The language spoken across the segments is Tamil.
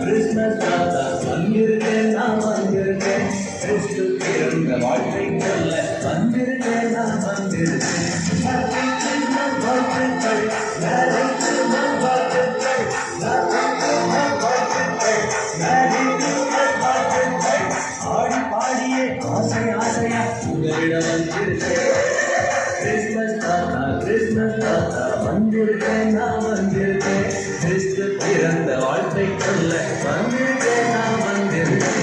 கிறிஸ்மஸ் தாத்தா வந்திருக்கேன், நான் வந்திருக்கேன். கிறிஸ்து பிறந்த வாழ்க்கை சொல்ல வந்திருக்கேன், நான் வந்திருக்கேன். வாழ்த்துக்கள், மேரி கிறிஸ்மஸ் வாழ்த்துக்கள், ஆடி பாடியே ஆசை ஆசையா உங்களிடம் வந்திருக்கேன். கிறிஸ்மஸ் தாத்தா வந்திருக்கேன், நான் வந்திருக்கேன். கிறிஸ்து பிறந்த வாழ்க்கை சொல்ல வந்திருக்கேன், நான் வந்திருக்கேன்.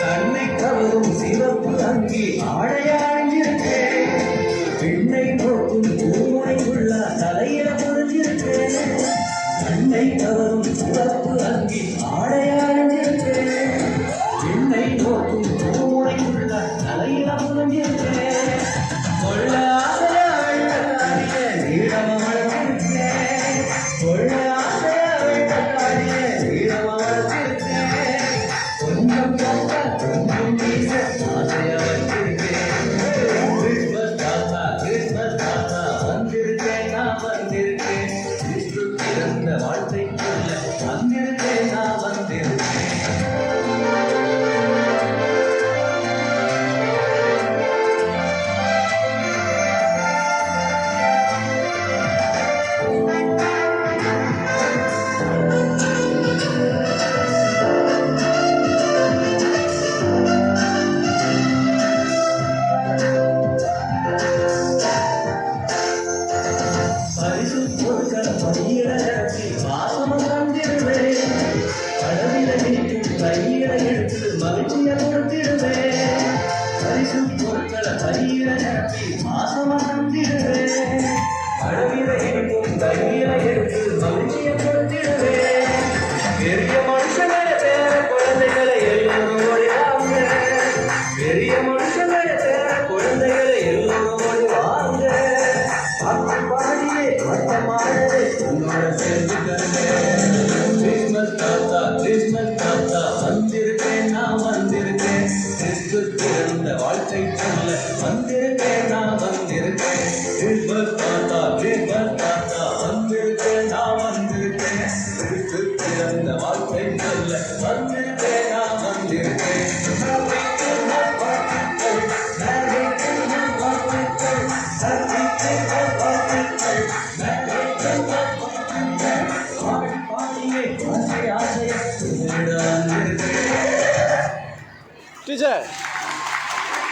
கண்ணை கவரும் சிவப்பு அங்கி ஆடையாழிருக்கேன். பெண்ணை நோக்கும் பூமுனைக்குள்ள தலையில புரிஞ்சிருக்கேன். கண்ணை கவரும் சிவப்பு அங்கி ஆடையாழிருக்கேன். பெண்ணை நோக்கும் பூமுனைக்குள்ள தலையில புரிஞ்சிருக்கேன். கொள்ள ஆசையா வெள்ளக்காரிய நீளம வளர்த்திருக்கேன். கொள்ள ஆசையா வெள்ளக்காரிய நீளம வளர்த்திருக்கேன். கொஞ்சம் கட்ட கொஞ்சம் வீச ஆசையா வச்சிருக்கேன். கிறிஸ்மஸ் தாத்தா வந்திருக்கேன், நான் வந்திருக்கேன். கிறிஸ்து பிறந்த வாழ்க்கை சொல்ல வந்திருக்கேன், நான் வந்திருக்கேன். பரிசு பொருட்கள் பையில நிரப்பி வாசமும் தந்திடுவேன். கடவில நீக்கும் கையில எடுத்து மகிழ்ச்சியை கொடுத்திடுவேன். பரிசு பொருட்களை பையில நிரப்பி வாசமும் தந்திடுவேன். கடவில நீக்கும் கையில எடுத்து மகிழ்ச்சியை கொடுத்திடுவேன். பெரிய மனுஷங்களை பேர குழந்தைகளை எல்லோரும் ஓடிவாங்க. பெரிய மனுஷங்களை பேர குழந்தைகளை எல்லோரும் ஓடிவாங்க. பாடியே வட்டமானது உன்னோட சேர்ந்துக்கங்க. கிறிஸ்மஸ் தாத்தா வந்திருக்கேன், நான் வந்திருக்கேன். கிறிஸ்து பிறந்த வாழ்க்கை சொல்ல வந்திருக்கேன், நான் வந்திருக்கேன். கிறிஸ்மஸ் தாத்தா வந்திருக்கேன், நான் வந்திருக்கேன். கிறிஸ்து பிறந்த வாழ்க்கை சொல்ல வந்திருக்கேன், நான் வந்திருக்கேன். Teacher.